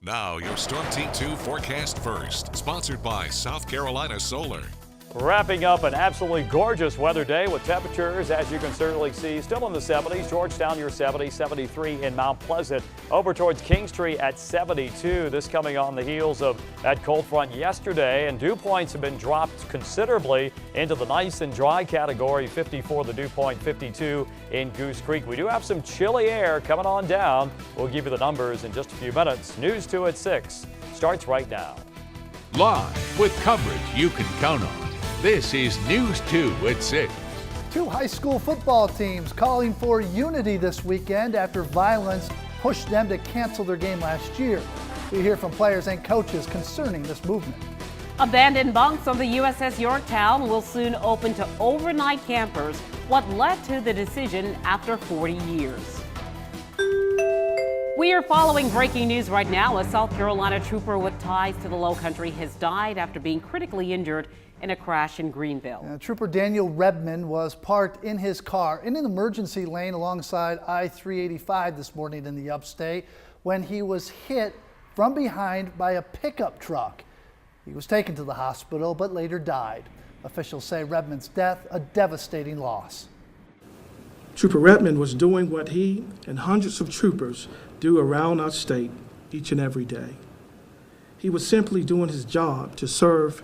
Now, your Storm Team 2 forecast first, sponsored by South Carolina Solar. Wrapping up an absolutely gorgeous weather day with temperatures, as you can certainly see, still in the 70s. Georgetown near 70, 73 in Mount Pleasant. Over towards Kingstree at 72. This coming on the heels of that cold front yesterday. And dew points have been dropped considerably into the nice and dry category. 54 the dew point, 52 in Goose Creek. We do have some chilly air coming on down. We'll give you the numbers in just a few minutes. News 2 at 6 starts right now. Live with coverage you can count on. This is News 2 at 6. Two high school football teams calling for unity this weekend after violence pushed them to cancel their game last year. We hear from players and coaches concerning this movement. Abandoned bunks on the USS Yorktown will soon open to overnight campers. What led to the decision after 40 years? We are following breaking news right now. A South Carolina trooper with ties to the Lowcountry has died after being critically injured in a crash in Greenville. Trooper Daniel Redmond was parked in his car in an emergency lane alongside I-385 this morning in the upstate when he was hit from behind by a pickup truck. He was taken to the hospital but later died. Officials say Redmond's death a devastating loss. Trooper Redmond was doing what he and hundreds of troopers do around our state each and every day. He was simply doing his job to serve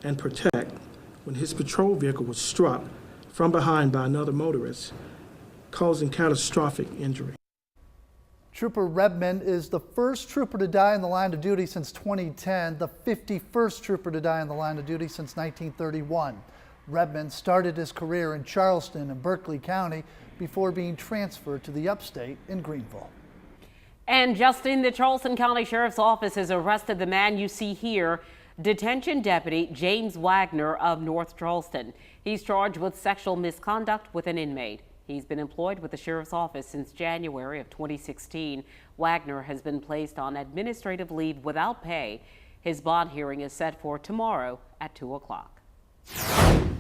and protect when his patrol vehicle was struck from behind by another motorist, causing catastrophic injury. Trooper Redmond is the first trooper to die in the line of duty since 2010, the 51st trooper to die in the line of duty since 1931. Redmond started his career in Charleston and Berkeley County before being transferred to the upstate in Greenville. And Justin, the Charleston County Sheriff's Office has arrested the man you see here, Detention Deputy James Wagner of North Charleston. He's charged with sexual misconduct with an inmate. He's been employed with the Sheriff's Office since January of 2016. Wagner has been placed on administrative leave without pay. His bond hearing is set for tomorrow at 2 o'clock.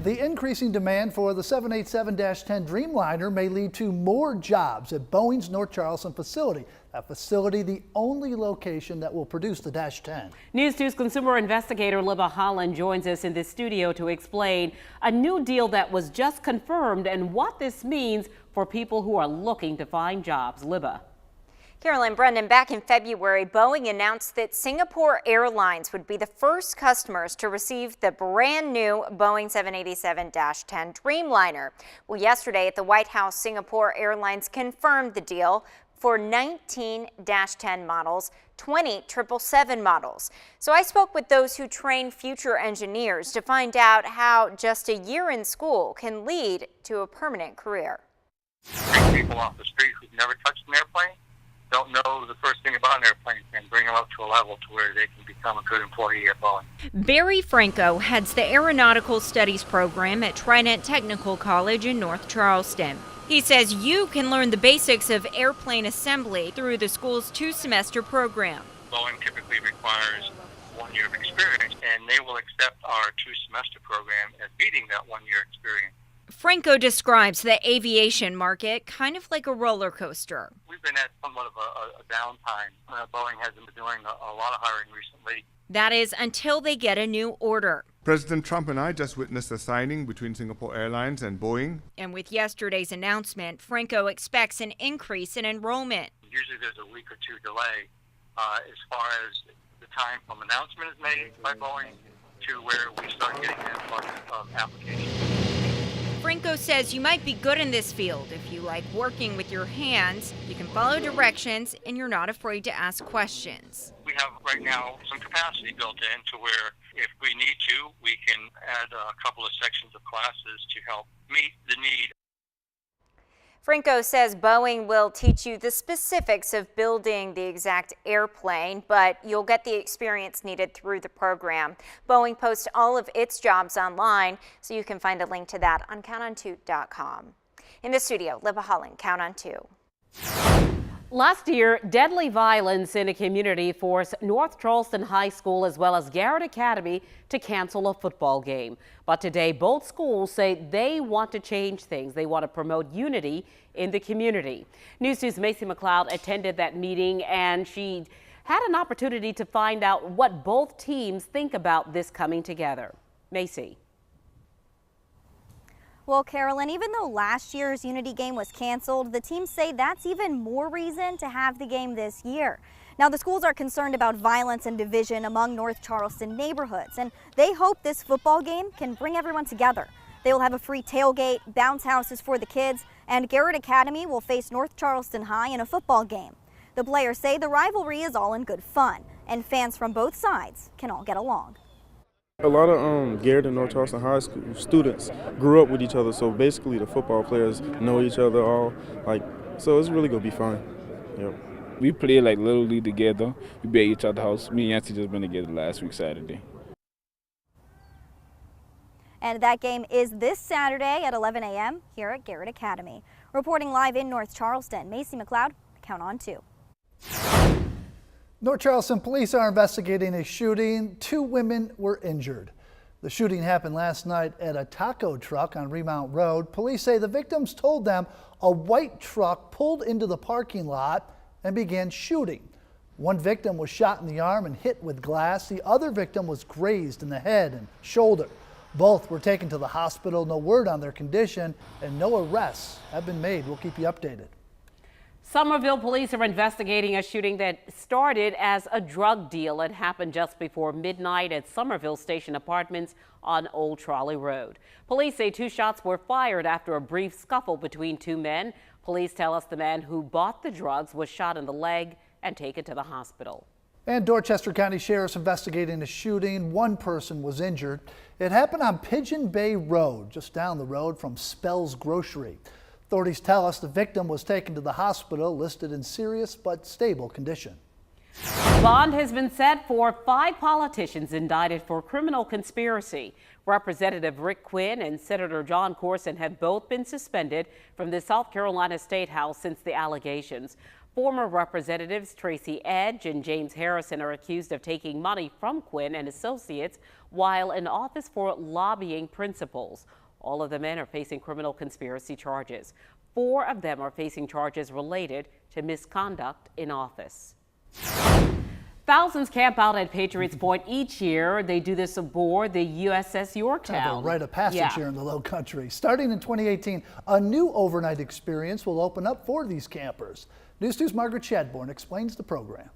The increasing demand for the 787-10 Dreamliner may lead to more jobs at Boeing's North Charleston facility. That facility, the only location that will produce the Dash 10. News 2's consumer investigator Libba Holland joins us in this studio to explain a new deal that was just confirmed and what this means for people who are looking to find jobs. Libba. Carolyn, Brendan, back in February, Boeing announced that Singapore Airlines would be the first customers to receive the brand new Boeing 787-10 Dreamliner. Well, yesterday at the White House, Singapore Airlines confirmed the deal for 19 -10 models, 20 777 models. So I spoke with those who train future engineers to find out how just a year in school can lead to a permanent career. People off the street who've never touched an airplane don't know the first thing about an airplane and bring them up to a level to where they can become a good employee at Boeing. Barry Franco heads the Aeronautical Studies program at Trident Technical College in North Charleston. He says you can learn the basics of airplane assembly through the school's 2-semester program. Boeing typically requires 1 year of experience, and they will accept our 2-semester program as meeting that 1 year experience. Franco describes the aviation market kind of like a roller coaster. We've been at somewhat of a downtime. Boeing hasn't been doing a lot of hiring recently. That is until they get a new order. President Trump and I just witnessed a signing between Singapore Airlines and Boeing. And with yesterday's announcement, Franco expects an increase in enrollment. Usually there's a week or two delay as far as the time from announcement is made by Boeing to where we start getting an influx of applications. Franco says you might be good in this field if you like working with your hands, you can follow directions, and you're not afraid to ask questions. We have right now some capacity built in to where if we need to, we can add a couple of sections of classes to help meet the need. Franco says Boeing will teach you the specifics of building the exact airplane, but you'll get the experience needed through the program. Boeing posts all of its jobs online, so you can find a link to that on counton2.com. In the studio, Libba Holland, Count on 2. Last year, deadly violence in a community forced North Charleston High School as well as Garrett Academy to cancel a football game. But today, both schools say they want to change things. They want to promote unity in the community. News 2's Macy McLeod attended that meeting, and she had an opportunity to find out what both teams think about this coming together. Macy. Well, Carolyn, even though last year's Unity game was canceled, the teams say that's even more reason to have the game this year. Now, the schools are concerned about violence and division among North Charleston neighborhoods, and they hope this football game can bring everyone together. They will have a free tailgate, bounce houses for the kids, and Garrett Academy will face North Charleston High in a football game. The players say the rivalry is all in good fun, and fans from both sides can all get along. A lot of Garrett and North Charleston High School students grew up with each other, so basically the football players know each other all, so it's really gonna be fun. Yep. We play like Little League together. We be at each other's house. Me and Yancy just been together last week Saturday. And that game is this Saturday at 11 a.m. here at Garrett Academy. Reporting live in North Charleston, Macy McLeod, Count on 2. North Charleston police are investigating a shooting. 2 women were injured. The shooting happened last night at a taco truck on Remount Road. Police say the victims told them a white truck pulled into the parking lot and began shooting. One victim was shot in the arm and hit with glass. The other victim was grazed in the head and shoulder. Both were taken to the hospital. No word on their condition, and no arrests have been made. We'll keep you updated. Somerville police are investigating a shooting that started as a drug deal. It happened just before midnight at Somerville Station Apartments on Old Trolley Road. Police say 2 shots were fired after a brief scuffle between 2 men. Police tell us the man who bought the drugs was shot in the leg and taken to the hospital. And Dorchester County Sheriff's investigating a shooting. 1 person was injured. It happened on Pigeon Bay Road, just down the road from Spell's Grocery. Authorities tell us the victim was taken to the hospital, listed in serious but stable condition. Bond has been set for 5 politicians indicted for criminal conspiracy. Representative Rick Quinn and Senator John Corson have both been suspended from the South Carolina State House since the allegations. Former Representatives Tracy Edge and James Harrison are accused of taking money from Quinn and associates while in office for lobbying principals. All of the men are facing criminal conspiracy charges. 4 of them are facing charges related to misconduct in office. Thousands camp out at Patriots Point each year. They do this aboard the USS Yorktown. Kind of a rite of passage here in the Low Country. Starting in 2018, a new overnight experience will open up for these campers. News 2's Margaret Chadbourne explains the program.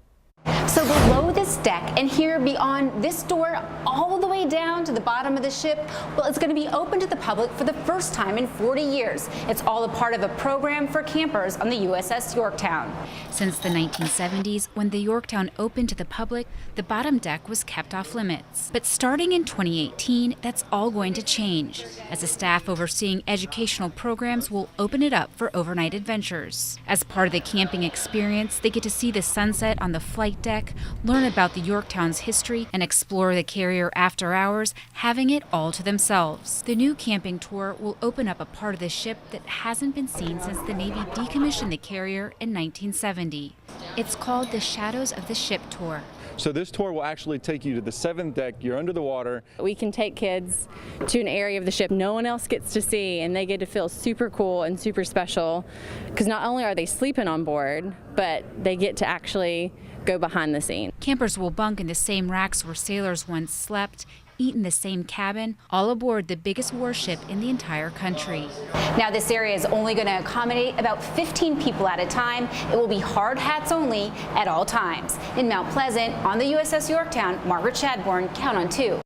So below this deck and here beyond this door all the way down to the bottom of the ship, well, it's going to be open to the public for the first time in 40 years. It's all a part of a program for campers on the USS Yorktown. Since the 1970s, when the Yorktown opened to the public, the bottom deck was kept off limits. But starting in 2018, that's all going to change, as the staff overseeing educational programs will open it up for overnight adventures. As part of the camping experience, they get to see the sunset on the flight deck, learn about the Yorktown's history, and explore the carrier after hours, having it all to themselves. The new camping tour will open up a part of the ship that hasn't been seen since the Navy decommissioned the carrier in 1970. It's called the Shadows of the Ship Tour. So this tour will actually take you to the 7th deck. You're under the water. We can take kids to an area of the ship no one else gets to see, and they get to feel super cool and super special because not only are they sleeping on board, but they get to actually go behind the scene. Campers will bunk in the same racks where sailors once slept, eat in the same cabin, all aboard the biggest warship in the entire country. Now this area is only going to accommodate about 15 people at a time. It will be hard hats only at all times. In Mount Pleasant, on the USS Yorktown, Margaret Chadbourne, Count on 2.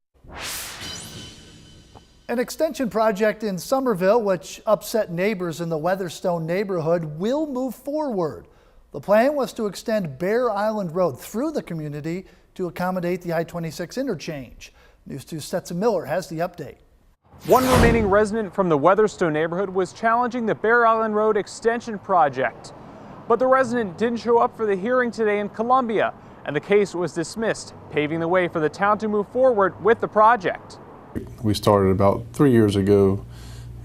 An extension project in Somerville, which upset neighbors in the Weatherstone neighborhood, will move forward. The plan was to extend Bear Island Road through the community to accommodate the I-26 interchange. News 2's Stetson Miller has the update. One remaining resident from the Weatherstone neighborhood was challenging the Bear Island Road extension project. But the resident didn't show up for the hearing today in Columbia, and the case was dismissed, paving the way for the town to move forward with the project. We started about 3 years ago,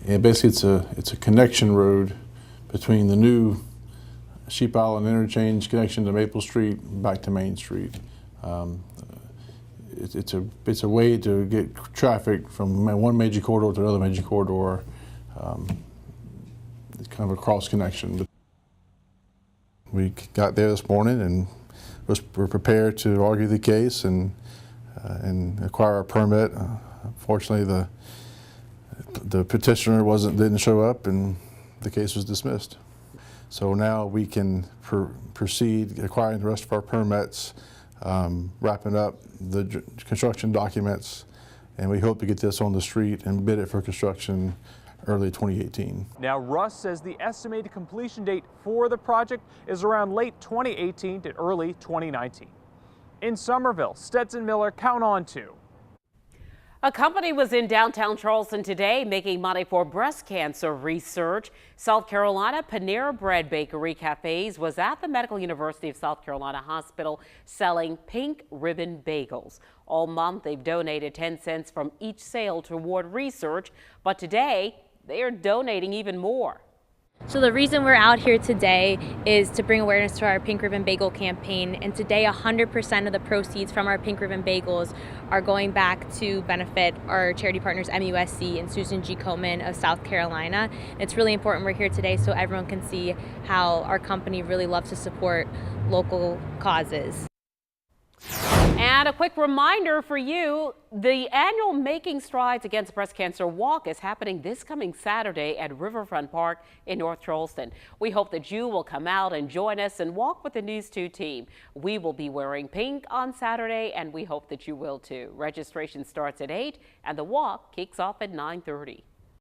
and basically it's a connection road between the new Sheep Island interchange connection to Maple Street back to Main Street. It's a way to get traffic from one major corridor to another major corridor. It's kind of a cross connection. We got there this morning and we're prepared to argue the case and acquire a permit. Fortunately, the petitioner didn't show up, and the case was dismissed. So now we can proceed acquiring the rest of our permits, wrapping up the construction documents, and we hope to get this on the street and bid it for construction early 2018. Now, Russ says the estimated completion date for the project is around late 2018 to early 2019. In Somerville, Stetson Miller, Count On 2. A company was in downtown Charleston today making money for breast cancer research. South Carolina Panera Bread Bakery Cafes was at the Medical University of South Carolina Hospital selling pink ribbon bagels. All month they've donated 10 cents from each sale toward research, but today they are donating even more. So the reason we're out here today is to bring awareness to our Pink Ribbon Bagel campaign. And today 100% of the proceeds from our Pink Ribbon Bagels are going back to benefit our charity partners MUSC and Susan G. Komen of South Carolina. It's really important we're here today so everyone can see how our company really loves to support local causes. And a quick reminder for you, the annual Making Strides Against Breast Cancer Walk is happening this coming Saturday at Riverfront Park in North Charleston. We hope that you will come out and join us and walk with the News 2 team. We will be wearing pink on Saturday, and we hope that you will too. Registration starts at 8 and the walk kicks off at 9:30.